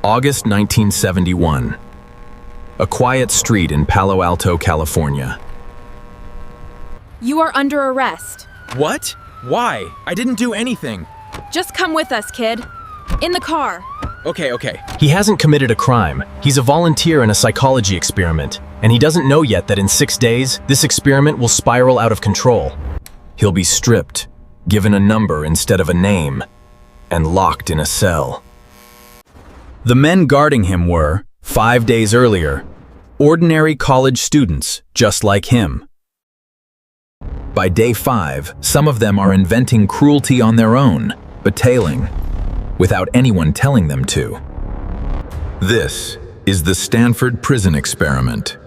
August 1971. A quiet street in Palo Alto, California. You are under arrest. What? Why? I didn't do anything. Just come with us, kid. In the car. Okay. He hasn't committed a crime. He's a volunteer in a psychology experiment, and he doesn't know yet that in 6 days, this experiment will spiral out of control. He'll be stripped, given a number instead of a name, and locked in a cell. The men guarding him were, 5 days earlier, ordinary college students just like him. By day 5, some of them are inventing cruelty on their own, betailing, without anyone telling them to. This is the Stanford Prison Experiment.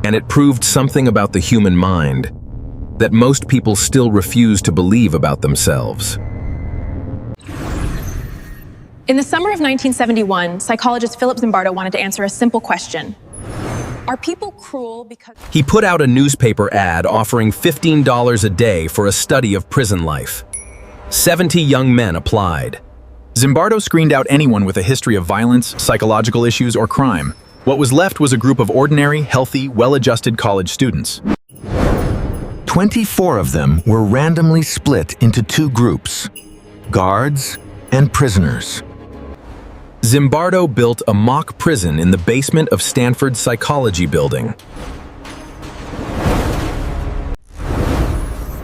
And it proved something about the human mind that most people still refuse to believe about themselves. In the summer of 1971, psychologist Philip Zimbardo wanted to answer a simple question. Are people cruel because... He put out a newspaper ad offering $15 a day for a study of prison life. 70 young men applied. Zimbardo screened out anyone with a history of violence, psychological issues, or crime. What was left was a group of ordinary, healthy, well-adjusted college students. 24 of them were randomly split into 2 groups, guards and prisoners. Zimbardo built a mock prison in the basement of Stanford's psychology building.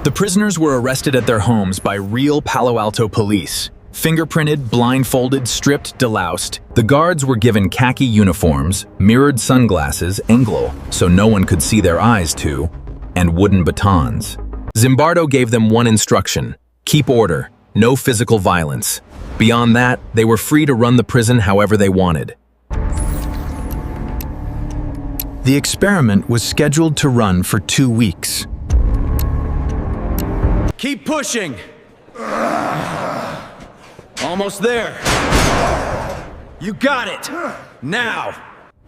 The prisoners were arrested at their homes by real Palo Alto police. Fingerprinted, blindfolded, stripped, deloused. The guards were given khaki uniforms, mirrored sunglasses, anglo, so no one could see their eyes too, and wooden batons. Zimbardo gave them one instruction: keep order, no physical violence. Beyond that, they were free to run the prison however they wanted. The experiment was scheduled to run for 2 weeks. Keep pushing! Almost there. You got it! Now!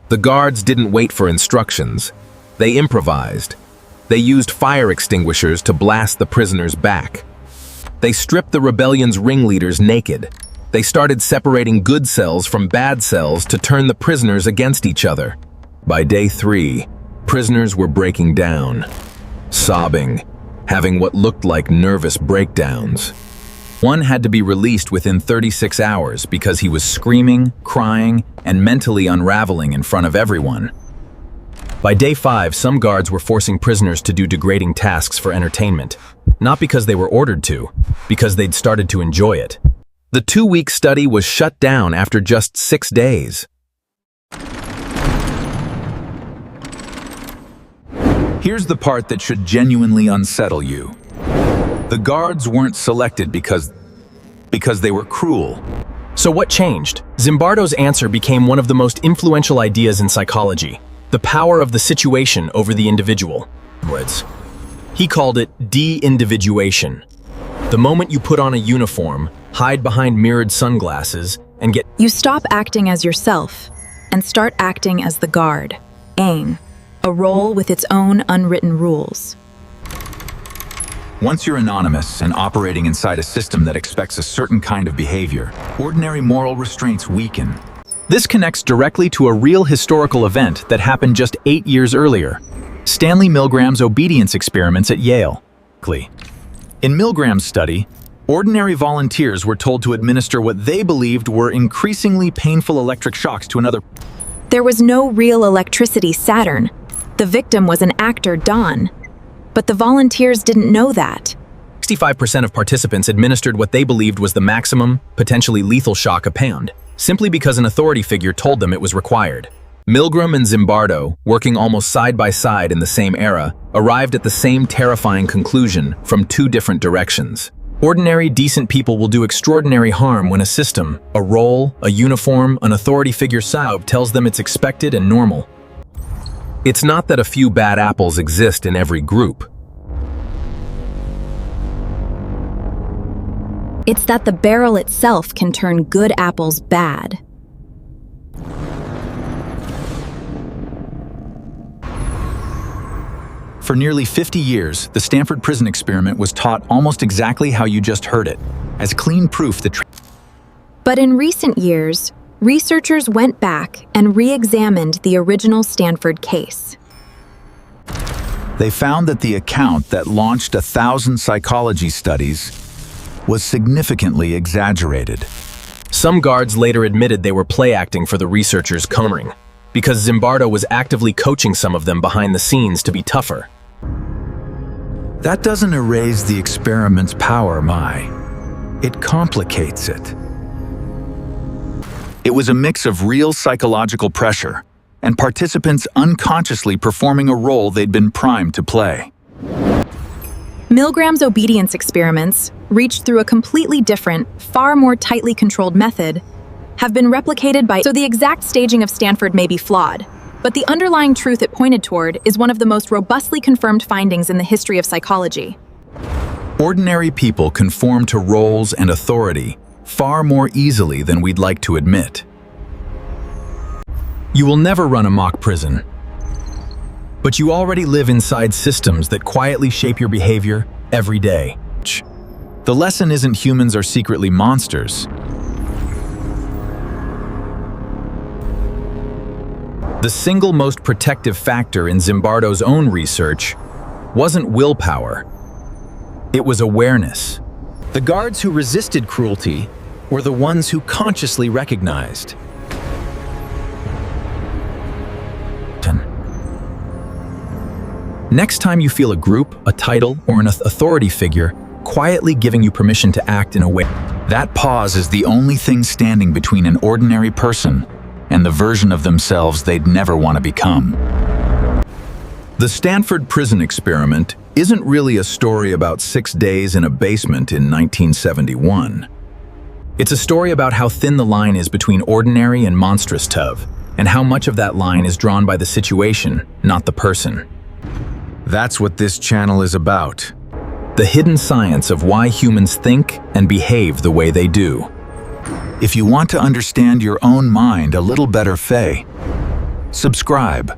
The guards didn't wait for instructions. They improvised. They used fire extinguishers to blast the prisoners back. They stripped the rebellion's ringleaders naked. They started separating good cells from bad cells to turn the prisoners against each other. By day 3, prisoners were breaking down, sobbing, having what looked like nervous breakdowns. One had to be released within 36 hours because he was screaming, crying, and mentally unraveling in front of everyone. By day 5, some guards were forcing prisoners to do degrading tasks for entertainment, not because they were ordered to, because they'd started to enjoy it. The 2-week study was shut down after just 6 days. Here's the part that should genuinely unsettle you. The guards weren't selected because they were cruel. So what changed? Zimbardo's answer became one of the most influential ideas in psychology: the power of the situation over the individual. He called it Deindividuation. The moment you put on a uniform, hide behind mirrored sunglasses, and get... You stop acting as yourself and start acting as the guard, AIM, a role with its own unwritten rules. Once you're anonymous and operating inside a system that expects a certain kind of behavior, ordinary moral restraints weaken. This connects directly to a real historical event that happened just 8 years earlier: Stanley Milgram's obedience experiments at Yale. In Milgram's study, ordinary volunteers were told to administer what they believed were increasingly painful electric shocks to another. There was no real electricity, Saturn. The victim was an actor, Don. But the volunteers didn't know that. 65% of participants administered what they believed was the maximum, potentially lethal shock a pound, simply because an authority figure told them it was required. Milgram and Zimbardo, working almost side by side in the same era, arrived at the same terrifying conclusion from 2 different directions. Ordinary, decent people will do extraordinary harm when a system, a role, a uniform, an authority figure tells them it's expected and normal. It's not that a few bad apples exist in every group. It's that the barrel itself can turn good apples bad. For nearly 50 years, the Stanford Prison Experiment was taught almost exactly how you just heard it, as clean proof that... But in recent years, researchers went back and re-examined the original Stanford case. They found that the account that launched 1,000 psychology studies was significantly exaggerated. Some guards later admitted they were play acting for the researchers' cornering, because Zimbardo was actively coaching some of them behind the scenes to be tougher. That doesn't erase the experiment's power, Mai. It complicates it. It was a mix of real psychological pressure and participants unconsciously performing a role they'd been primed to play. Milgram's obedience experiments, reached through a completely different, far more tightly controlled method, have been replicated by. So the exact staging of Stanford may be flawed, but the underlying truth it pointed toward is one of the most robustly confirmed findings in the history of psychology. Ordinary people conform to roles and authority far more easily than we'd like to admit. You will never run a mock prison, but you already live inside systems that quietly shape your behavior every day. The lesson isn't humans are secretly monsters. The single most protective factor in Zimbardo's own research wasn't willpower. It was awareness. The guards who resisted cruelty were the ones who consciously recognized. Next time you feel a group, a title, or an authority figure quietly giving you permission to act in a way, That pause is the only thing standing between an ordinary person and the version of themselves they'd never want to become. The Stanford Prison Experiment isn't really a story about 6 days in a basement in 1971. It's a story about how thin the line is between ordinary and monstrous Tov, and how much of that line is drawn by the situation, not the person. That's what this channel is about. The hidden science of why humans think and behave the way they do. If you want to understand your own mind a little better, Faye, subscribe.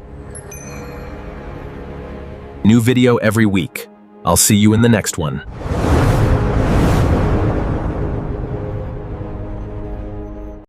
New video every week. I'll see you in the next one.